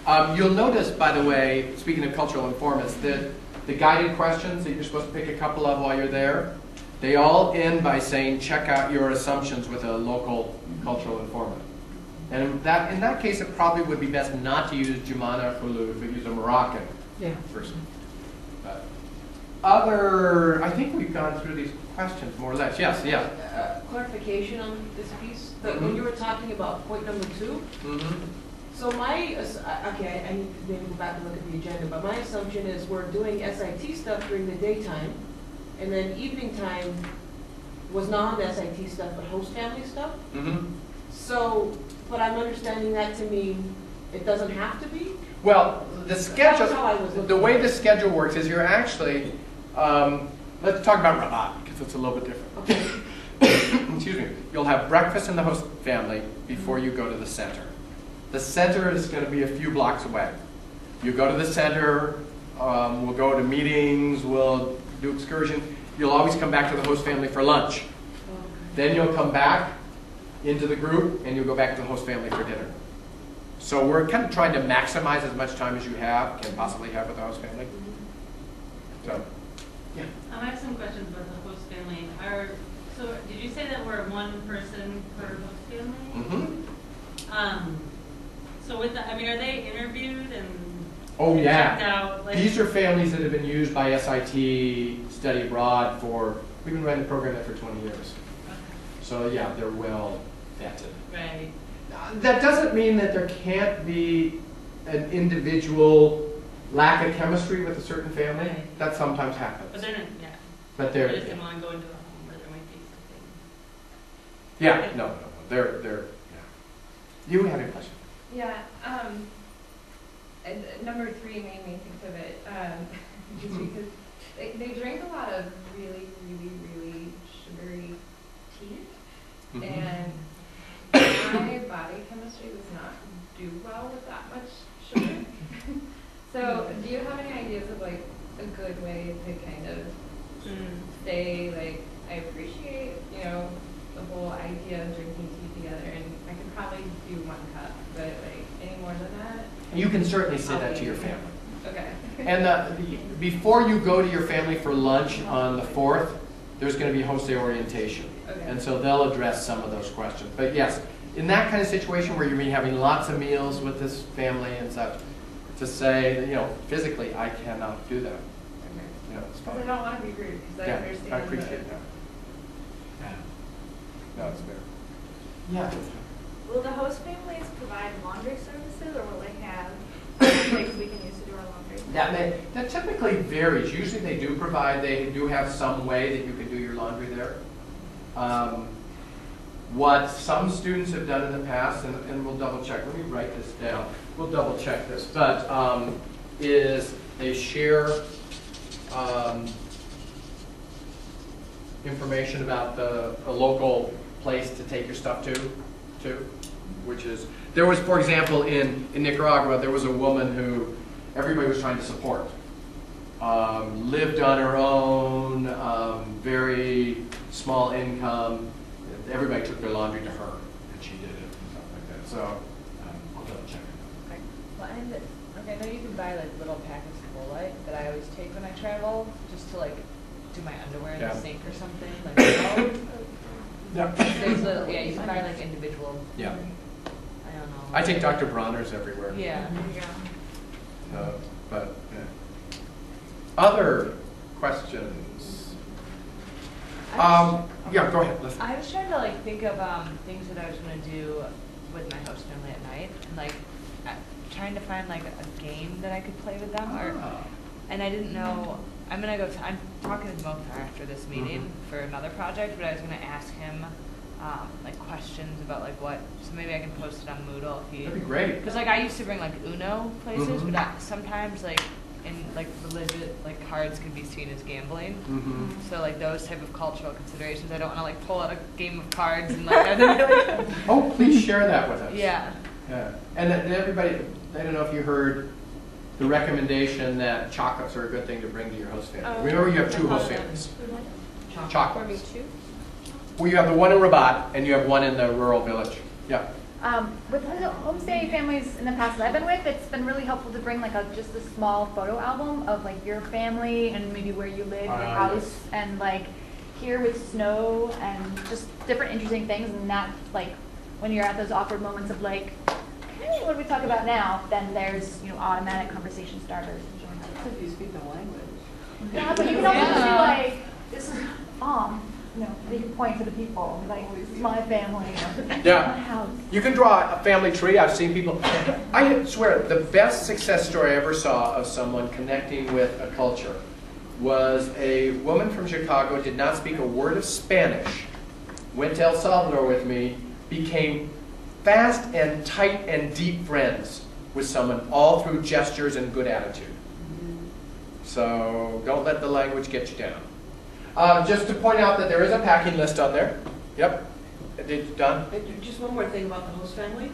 You'll notice, by the way, speaking of cultural informants, that the guided questions that you're supposed to pick a couple of while you're there, they all end by saying, check out your assumptions with a local cultural informant. And in that case, it probably would be best not to use Jumana Khulud, but use a Moroccan person. But I think we've gone through these questions more or less. Yes, yeah. Clarification on this piece. When you were talking about point number 2, so okay, I need to maybe go back and look at the agenda, but my assumption is we're doing SIT stuff during the daytime, and then evening time was non-SIT stuff, but host family stuff. So, but I'm understanding that to mean it doesn't have to be? Well, the schedule, the way the schedule works is you're actually, let's talk about Rabat, because it's a little bit different. Okay. Excuse me. You'll have breakfast in the host family before you go to the center. The center is going to be a few blocks away. You go to the center, we'll go to meetings, we'll do excursion. You'll always come back to the host family for lunch. Okay. Then you'll come back into the group and you'll go back to the host family for dinner. So we're kind of trying to maximize as much time as you can possibly have with the host family. So, yeah. I have some questions about the host family. So did you say that we're one person per host family? So with that, I mean, are they interviewed and checked out? Like, these are families that have been used by SIT Study Abroad we've been running the program there for 20 years. Okay. So yeah, they're well vetted. Right. That doesn't mean that there can't be an individual lack of chemistry with a certain family. Right. That sometimes happens. But they're not, yeah. But I just didn't want to go into a home where there might be something. Yeah, no, they're, yeah. You had a question? Yeah, and number 3 made me think of it, just because they drink a lot of really, really, really sugary tea, and my body chemistry does not do well with that much sugar. So do you have any ideas of like a good way to kind of stay, like, I appreciate, the whole idea of drinking tea together, and I could probably do 1 cup, but like any more than that? You can certainly say that to your family. Okay. And before you go to your family for lunch on the 4th, there's going to be host day orientation. Okay. And so they'll address some of those questions. But yes, in that kind of situation where you're having lots of meals with this family and such, to say, physically, I cannot do that. Okay. It's fine. I don't want to be rude, because I understand. I appreciate that. Yeah. No, it's fair. Yeah. Will the host families provide laundry services, or will they have things we can use to do our laundry? That typically varies. Usually they do have some way that you can do your laundry there. What some students have done in the past, and we'll double check, let me write this down, we'll double check this, but is they share information about a local place to take your stuff to, which is, there was, for example, in Nicaragua, there was a woman who everybody was trying to support. Lived on her own, very small income. Everybody took their laundry to her, and she did it and stuff like that. So I'll double check it. Well, I know you can buy like little packets of Folite that I always take when I travel, just to like do my underwear in the sink or something. Like, you can buy like individual. Yeah. I don't know. I take Dr. Bronner's everywhere. Yeah. But yeah. Other questions? Yeah, go ahead. Listen. I was trying to like think of things that I was going to do with my host family at night, and like trying to find like a game that I could play with them, and I didn't know. I'm talking to Mokhtar after this meeting for another project, but I was going to ask him like questions about like so maybe I can post it on Moodle if he. That'd be great. Because like I used to bring like Uno places, but sometimes like in like religious like cards can be seen as gambling. So like those type of cultural considerations, I don't want to like pull out a game of cards and like. Oh, please share that with us. Yeah. Yeah, and everybody, I don't know if you heard the recommendation that chocolates are a good thing to bring to your host family. Remember, you have 2 host families. Chocolates. Well, you have the one in Rabat, and you have one in the rural village. Yeah. With the homestay families in the past that I've been with, it's been really helpful to bring like just a small photo album of like your family and maybe where you live, your house, yes. and like here with snow and just different interesting things, and not like when you're at those awkward moments of like, hey, what do we talk about now? Then there's automatic conversation starters. If you speak the language. Yeah, but you can always be like, this is you can point to the people, like, this is my family, Yeah. my house. You can draw a family tree. I've seen people. I swear, the best success story I ever saw of someone connecting with a culture was a woman from Chicago, did not speak a word of Spanish, went to El Salvador with me, became fast and tight and deep friends with someone, all through gestures and good attitude. So don't let the language get you down. Just to point out that there is a packing list on there. Yep. Done? Just one more thing about the host family.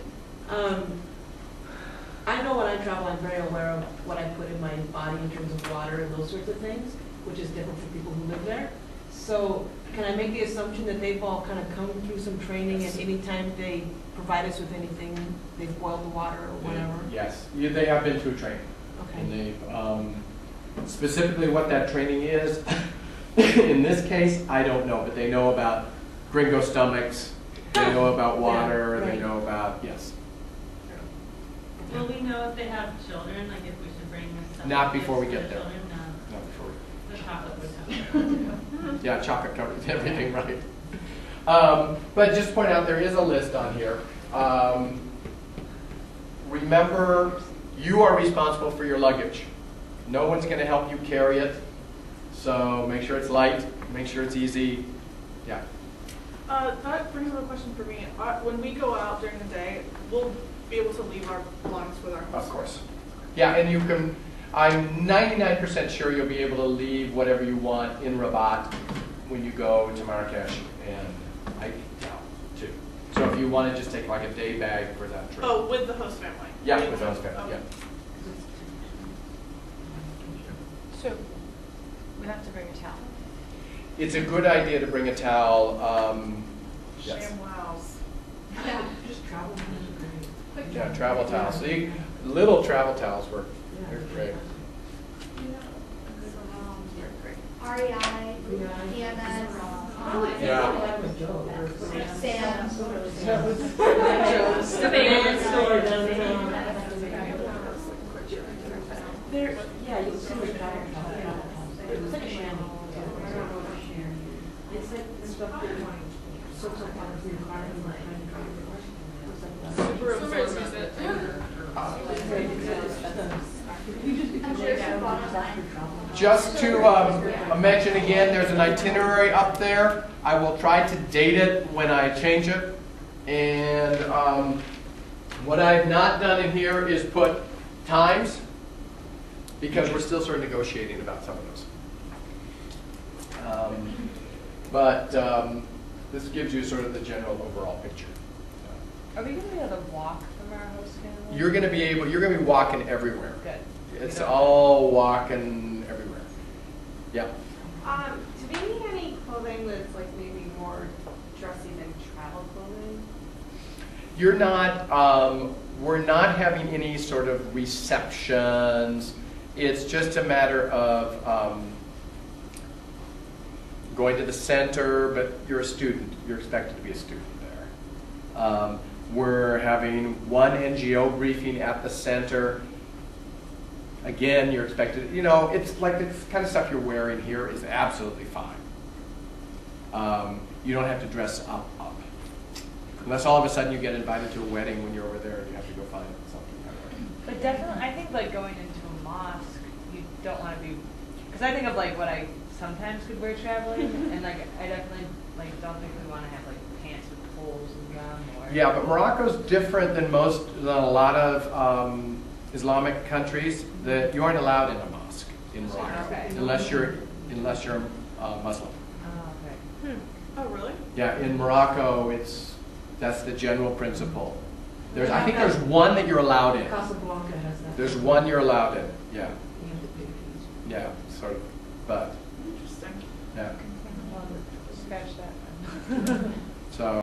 I know when I travel, I'm very aware of what I put in my body in terms of water and those sorts of things, which is different for people who live there. So can I make the assumption that they've all kind of come through some training, and anytime they provide us with anything, they've boiled the water or whatever? Yes. They have been through training. Okay. And they've, specifically what that training is, in this case, I don't know, but they know about gringo stomachs, they know about water, Yeah, right. they know about, yes. Will we know if they have children, like if we should bring them some Not before we gifts get for there. the children? No. Not before we- The chocolate would have. Yeah, chocolate covers everything, right. But just point out, there is a list on here. Remember, you are responsible for your luggage. No one's going to help you carry it. So make sure it's light, make sure it's easy. Yeah. That brings up a question for me. When we go out during the day, we'll be able to leave our belongings with our host. Of course. Yeah, and you can, I'm 99% sure you'll be able to leave whatever you want in Rabat when you go to Marrakesh and too. So if you want to just take like a day bag for that trip. Oh, with the host family? Yeah, with the host family, Okay. yeah. So, we have to bring a towel. It's a good idea to bring a towel. Yes. ShamWows. Yeah, just travel. Yeah, travel towels. See, little travel towels work. They're great. REI, Yeah. Sam. The favorite store downtown. There, yeah, you can see the travel. It's like a chamois. It's like stuff that soaks up water through your car and like trying to drive your car. Super absorbent. Just to mention again, there's an itinerary up there. I will try to date it when I change it. And what I've not done in here is put times, because we're still sort of negotiating about some of those. This gives you sort of the general overall picture. Are we going to be able to walk from our host family? You're going to be walking everywhere. Good. It's all walking everywhere. Yeah. Do we need any clothing that's like maybe more dressy than travel clothing? You're not, we're not having any sort of receptions. It's just a matter of going to the center, but you're a student. You're expected to be a student there. We're having one NGO briefing at the center. Again, you're expected, it's like this kind of stuff you're wearing here is absolutely fine. You don't have to dress up. Unless all of a sudden you get invited to a wedding when you're over there and you have to go find something. But definitely, I think like going into a mosque, you don't want to be, because I think of like what I sometimes could wear traveling, and like I definitely like don't think we want to have like pants with holes in them. Or Yeah, but Morocco's different than a lot of Islamic countries. That you aren't allowed in a mosque in Morocco Okay. unless you're Muslim. Oh, okay. Oh, really? Yeah, in Morocco, that's the general principle. I think there's one that you're allowed in. Casablanca has that. There's one you're allowed in. Yeah, You have to pay fees. yeah, sort of. But Interesting. yeah, Scratch that. so.